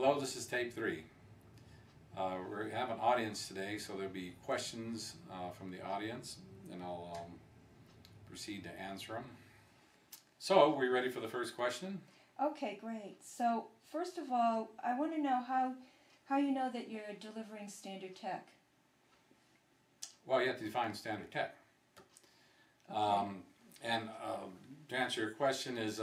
Hello, this is tape 3. We have an audience today, so there'll be questions from the audience, and I'll proceed to answer them. So, we ready for the first question? Okay, great. So, first of all, I want to know how you know that you're delivering standard tech. Well, you have to define standard tech. Okay. To answer your question is,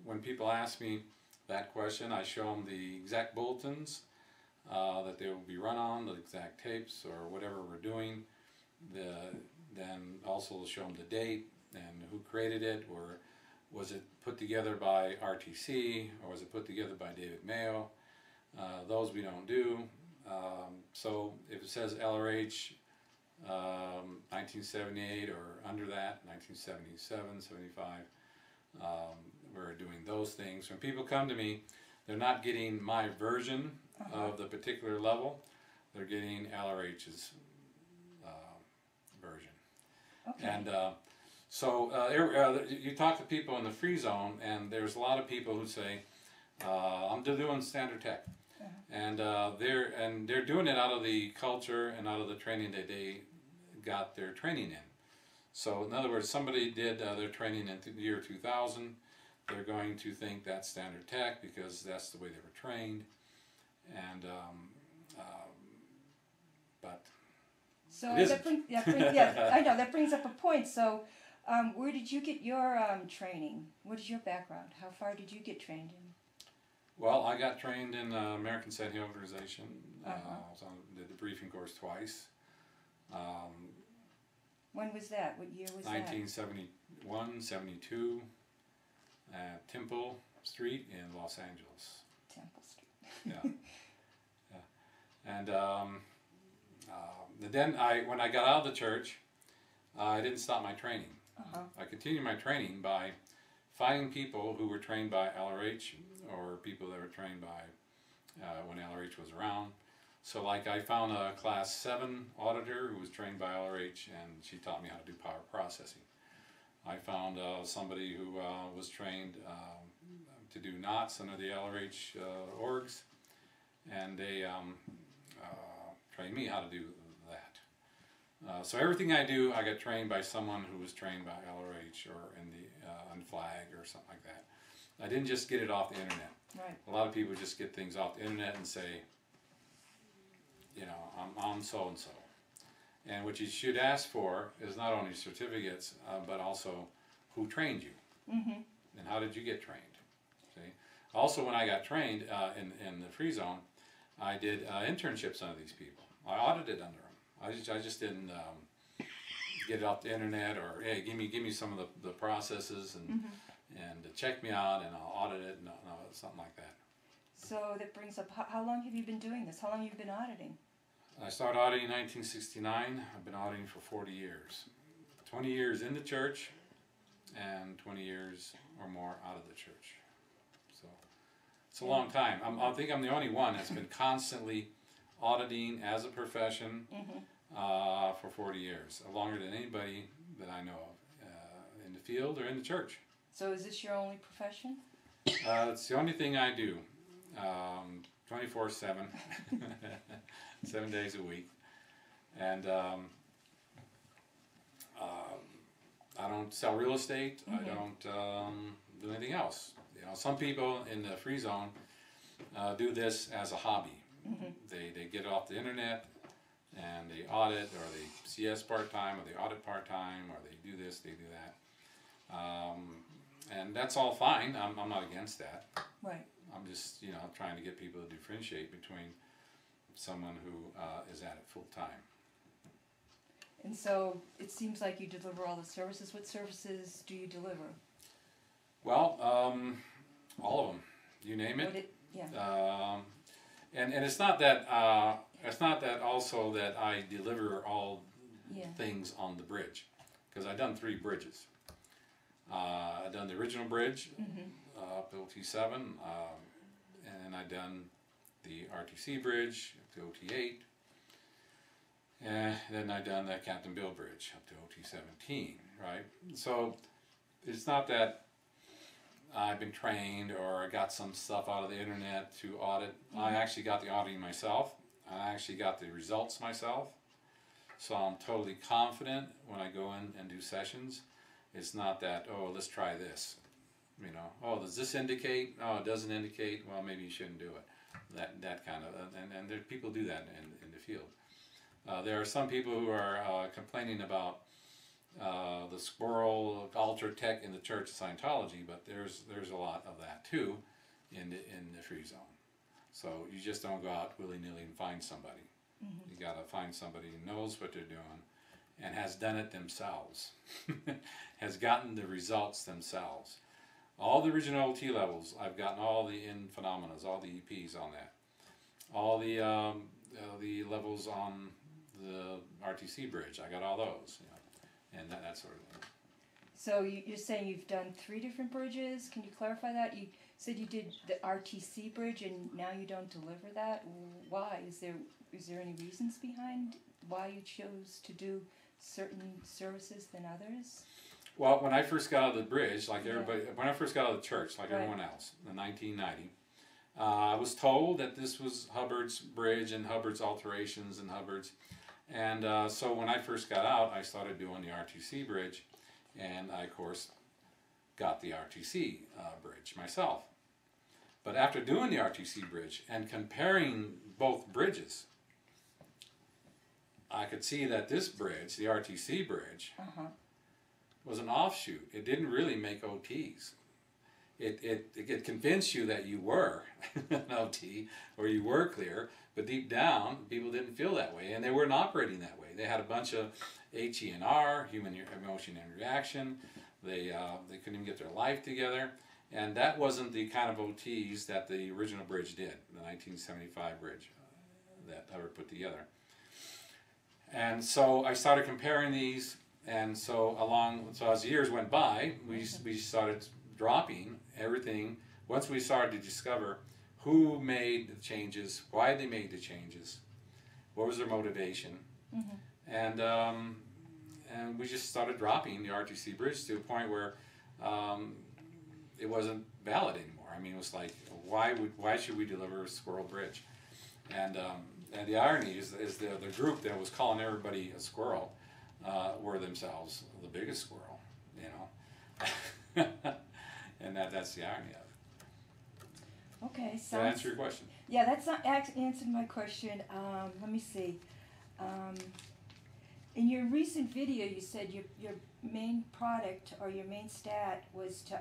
when people ask me that question, I show them the exact bulletins that they will be run on, the exact tapes or whatever we're doing. Then also show them the date and who created it, or was it put together by RTC, or was it put together by David Mayo? Those we don't do. So if it says LRH 1978 or under that, 1977, 75, we're doing those things. When people come to me, they're not getting my version of the particular level, they're getting LRH's version. Okay. And you talk to people in the FreeZone, and there's a lot of people who say, I'm doing standard tech. And they're doing it out of the culture and out of the training that they got their training in. So in other words, somebody did their training in the year 2000, they're going to think that's standard tech because that's the way they were trained. And but so that brings up a point. So where did you get your training? What is your background? How far did you get trained in? Well, I got trained in American Setting Organization. Did the briefing course twice. When was that? What year was 1971, 72, at Temple Street in Los Angeles. Temple Street. Yeah. Yeah. And then when I got out of the church, I didn't stop my training. I continued my training by finding people who were trained by LRH, or people that were trained by when LRH was around. So like I found a class 7 auditor who was trained by LRH, and she taught me how to do power processing. I found somebody who was trained to do knots under the LRH orgs, and they trained me how to do that. So everything I do, I got trained by someone who was trained by LRH or in the Flag or something like that. I didn't just get it off the internet. Right. A lot of people just get things off the internet and say, you know, I'm so and so. And what you should ask for is not only certificates, but also who trained you, and how did you get trained. See? Also, when I got trained in the FreeZone, I did internships under these people. I audited under them. I just didn't get it off the internet, or hey, give me some of the processes and check me out, and I'll audit it, no, something like that. So that brings up, how long have you been doing this? How long have you been auditing? I started auditing in 1969. I've been auditing for 40 years. 20 years in the church, and 20 years or more out of the church. So it's a long time. I think I'm the only one that's been constantly auditing as a profession for 40 years, longer than anybody that I know of in the field or in the church. So is this your only profession? It's the only thing I do, 24/7, 7 days a week, and I don't sell real estate. I don't do anything else. You know, some people in the FreeZone do this as a hobby. They get it off the internet and they audit, or they CS part-time, or they audit part-time, or they do this, they do that. And that's all fine. I'm not against that. Right. I'm just, you know, trying to get people to differentiate between someone who is at it full-time. And so it seems like you deliver all the services. What services do you deliver? Well, all of them. You name it. And it's not that also that I deliver all things on the bridge, because I've done 3 bridges. I've done the original bridge up to OT7, and I've done the RTC bridge up to OT8, and then I've done the Captain Bill bridge up to OT17, right? So it's not that I've been trained or I got some stuff out of the internet to audit. I actually got the auditing myself. I actually got the results myself. So I'm totally confident when I go in and do sessions. It's not that, oh, let's try this. You know, oh, does this indicate? Oh, it doesn't indicate. Well, maybe you shouldn't do it. That kind of, and there, people do that in the field. There are some people who are complaining about the squirrel altar tech in the Church of Scientology, but there's a lot of that too in the FreeZone. So you just don't go out willy-nilly and find somebody. Mm-hmm. You got to find somebody who knows what they're doing and has done it themselves, has gotten the results themselves. All the original OT levels, I've gotten all the in phenomena, all the EPs on that, all the levels on the RTC bridge. I got all those, you know, and that sort of thing. So you're saying you've done 3 different bridges. Can you clarify that? You said you did the RTC bridge, and now you don't deliver that. Why? Is there any reasons behind why you chose to do certain services than others? Well, when I first got out of the bridge, like everybody, when I first got out of the church, like everyone else, in 1990, I was told that this was Hubbard's bridge and Hubbard's alterations and Hubbard's. And so when I first got out, I started doing the RTC bridge, and I, of course, got the RTC bridge myself. But after doing the RTC bridge and comparing both bridges, I could see that this bridge, the RTC bridge, was an offshoot. It didn't really make OTs. It convinced you that you were an OT or you were clear, but deep down, people didn't feel that way, and they weren't operating that way. They had a bunch of HE&R, human emotion and reaction. They couldn't even get their life together, and that wasn't the kind of OTs that the original bridge did, the 1975 bridge that Hubbard put together. And so I started comparing these, and so as the years went by, we started dropping everything. Once we started to discover who made the changes, why they made the changes, what was their motivation, and we just started dropping the RTC bridge to a point where it wasn't valid anymore. I mean, it was like, why should we deliver a squirrel bridge? And the irony is the group that was calling everybody a squirrel were themselves the biggest squirrel, you know. And that's the irony of it. Okay, does that answer your question? Yeah, that's not answered my question. Let me see. In your recent video, you said your main product or your main stat was to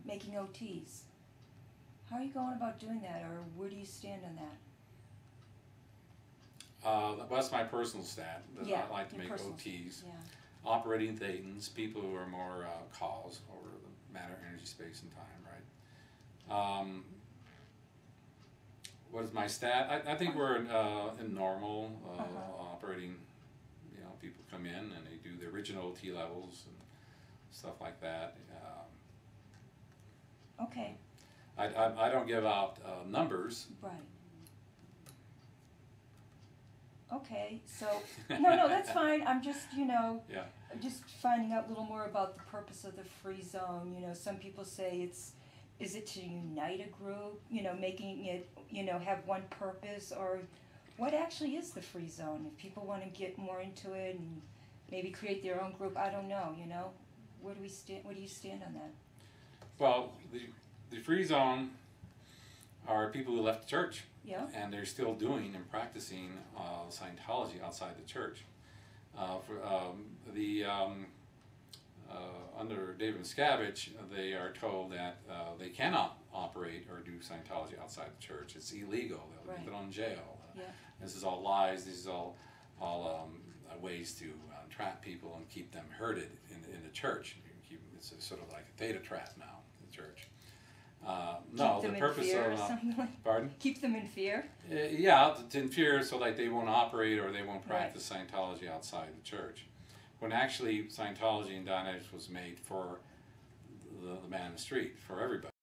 making OTs. How are you going about doing that, or where do you stand on that? That's my personal stat. Yeah, I like to make OTs. Yeah. Operating Thetans, people who are more cause over the matter, energy, space, and time, right? What is my stat? I think we're in normal operating. You know, people come in and they do the original OT levels and stuff like that. Okay. I don't give out numbers. Right. Okay, so, no, that's fine. I'm just, just finding out a little more about the purpose of the FreeZone. You know, some people say is it to unite a group, making it, have one purpose, or what actually is the FreeZone? If people want to get more into it and maybe create their own group, I don't know, where do we stand, where do you stand on that? Well, the FreeZone are people who left the church. Yeah. And they're still doing and practicing Scientology outside the church. Under David Miscavige, they are told that they cannot operate or do Scientology outside the church. It's illegal. They'll get thrown in jail. This is all lies. This is all ways to trap people and keep them herded in the church. It's sort of like a Theta trap now in the church. No, the purpose of pardon? Keep them in fear. Yeah, in fear, so like they won't operate or they won't practice Scientology outside the church. When actually Scientology and Dialog was made for the man in the street, for everybody.